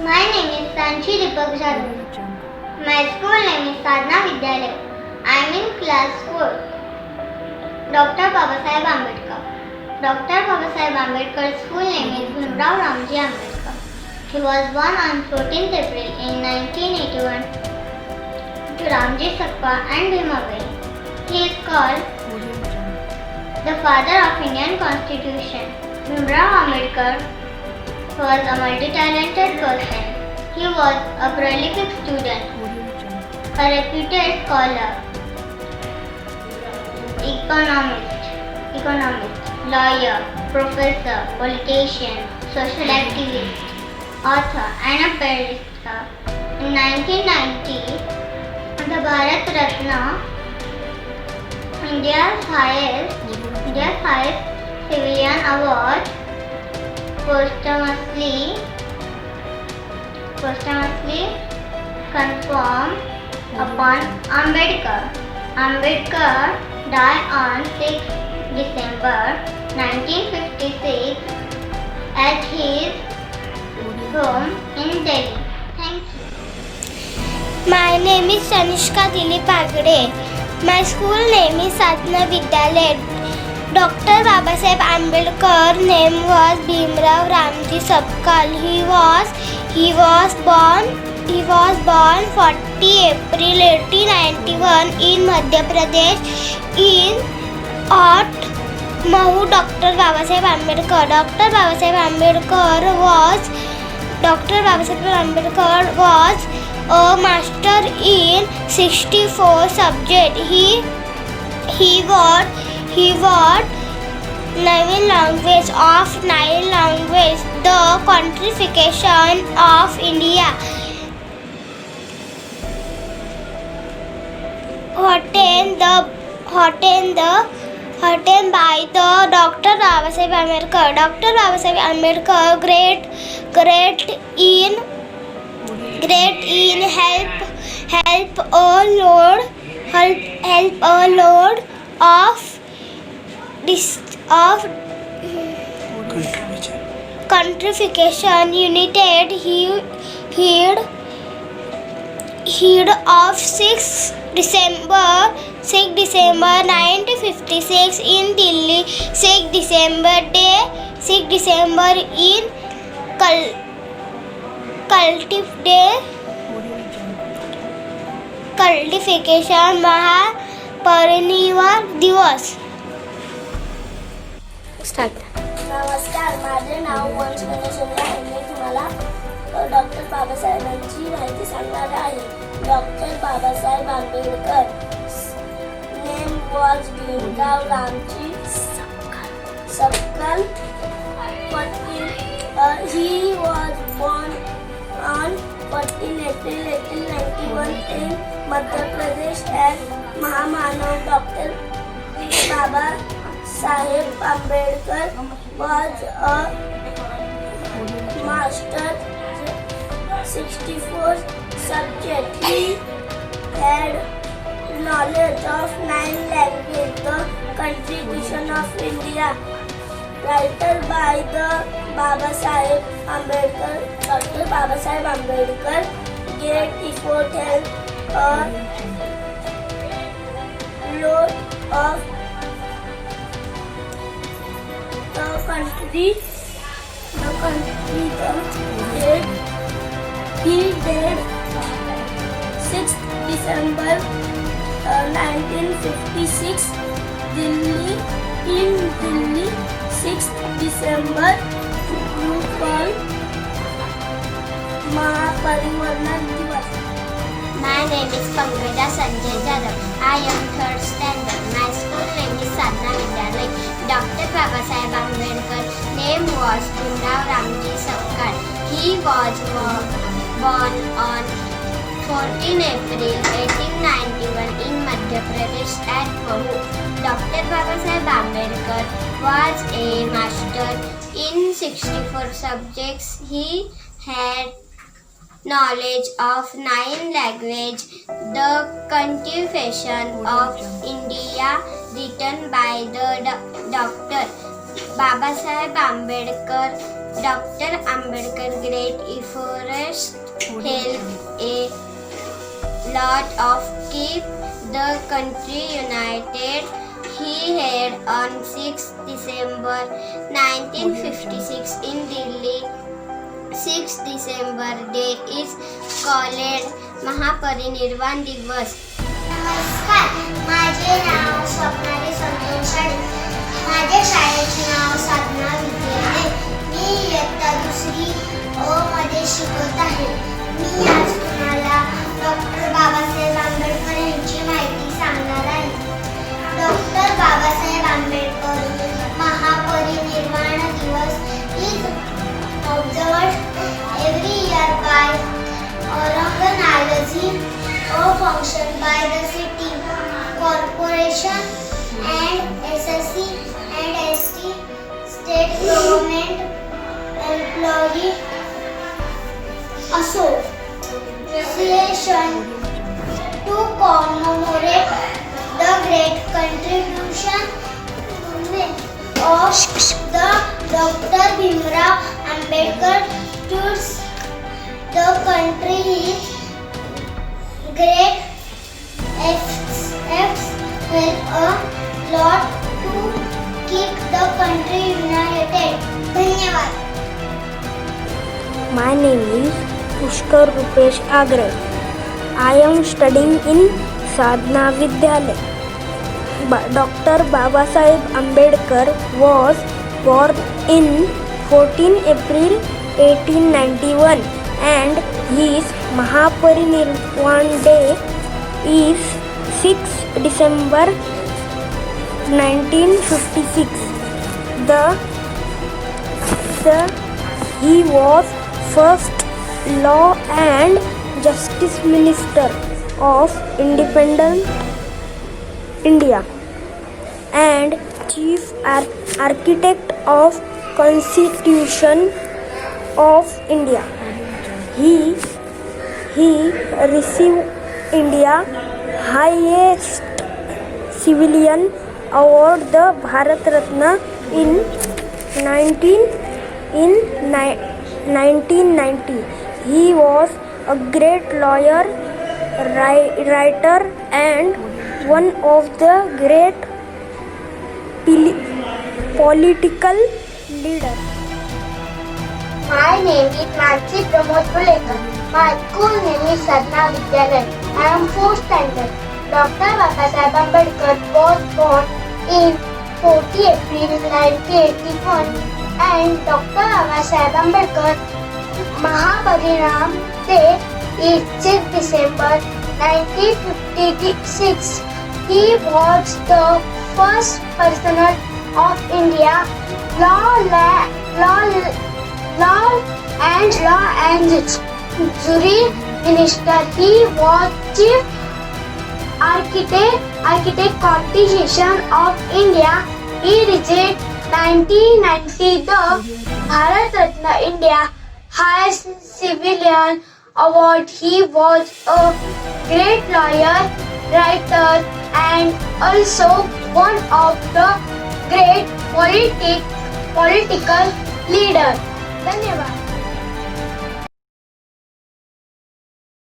My name is Sanchi Deepak Jadhav. My school name is Sadhana Vidyalaya. I am in class 4. Dr. Babasaheb Ambedkar. Dr. Babasaheb Ambedkar's full name is Bhimrao Ramji Ambedkar. He was born on 14th April in 1981 to Ramji Sakpa and Bhimabai. He is called the father of Indian Constitution. Bhimrao Ambedkar was a multi-talented person. He was a prolific student, a reputed scholar, economist, lawyer, professor, politician, social activist, author and a barrister. In 1990, the Bharat Ratna, India's highest civilian award, posthumously conferred upon Ambedkar. Ambedkar died on 6 December 1956 at his home in Delhi. Thank you. My name is Tanishka Dilip Agade. My school name is Sadhana Vidyalaya. Dr. Babasaheb Ambedkar name was Bhimrao Ramji Sapkal. He was born 40 April 1891 in Madhya Pradesh at Mahu. Dr. Babasaheb Ambedkar was a master in 64 subjects. He was 9 languages. The Constitution of India written by the Dr. Babasaheb Ambedkar. Dr. Babasaheb Ambedkar great in help a load of contribution united head of 6 December 1956 in Delhi. 6 December in कल्टिफिकेशन महापरिनिर्वाण दिवस. नमस्कार, माझे नाव वंश गणेश आहे. मी तुम्हाला doctor बाबासाहेबांची माहिती सांगणार आहे. Doctor Babasaheb Ambedkar name was Bhimrao Ramji Sapkal. He was born on 14 April 1891 in Madhya Pradesh as Mahamanav. Dr. Babasaheb Ambedkar was a master 64 subjects. He had knowledge of 9 languages. The Constitution of India, written by the Babasaheb Ambedkar. Dr. Babasaheb Ambedkar great effort helped a lot of the country. He died 6 December 1956 Delhi. 6 December called महापरिनिर्वाण दिवस. My name is Pankaja Sanjay Jadhav. I am 3rd standard. My school name is Sadhana Vidyalaya. Dr. Babasaheb Ambedkar name was Bhimrao Ramji Sapkal. He was born on 14 April 1891 in Madhya Pradesh at Mahu. Dr. Babasaheb Ambedkar was a master in 64 subjects. He had knowledge of 9 languages. The Constitution of India, written by the Dr. Babasaheb Ambedkar, Dr. Ambedkar great efforts helped a lot of keep the country united. He had on 6 December 1956 in Delhi. 6 December day is called महापरिनिर्वाण दिवस. नमस्कार, माझे नाव स्वप्नाली संतोष आहे. माझ्या शाळेचे नाव साधना विद्यालय. मी इयत्ता 2री अ मध्ये शिकत आहे. मी आज तुम्हाला डॉक्टर बाबासाहेब आंबेडकर यांची माहिती सांगणार आहे. डॉक्टर बाबासाहेब आंबेडकर महापरिनिर्वाण दिवस is observed every year by organizing a function by the city corporation and SSC and ST state government employee association to commemorate the great contribution of the Dr. Bhimrao Ambedkar to the country. His great efforts help a lot to keep the country united. धन्यवाद. My name is Pushkar Rupesh Agre. I am studying in Sadhana Vidyalaya. Dr. Babasaheb Ambedkar was born in 14 April 1891 and his Mahaparinirvan day is 6 December 1956. He was first Law and Justice Minister of independent India and Chief Architect of Constitution of India. He received India highest civilian award, the Bharat Ratna, in 1990. He was a great lawyer, writer, and one of the great political leaders. My name is Mansi Pramod Pulekar. My school name is Sadhana Vidyalaya. I am 4th standard. Dr. Babasaheb Ambedkar was born in 40 April 1981 and Dr. Babasaheb Ambedkar Mahaparinirvan Day is 6 December 1956. He was the first President of India, law and jury minister. He was chief architect Constitution of India. He received 1990 the Bharat Ratna, India highest civilian award. He was a great lawyer, writer, and also one of the great political leaders. धन्यवाद.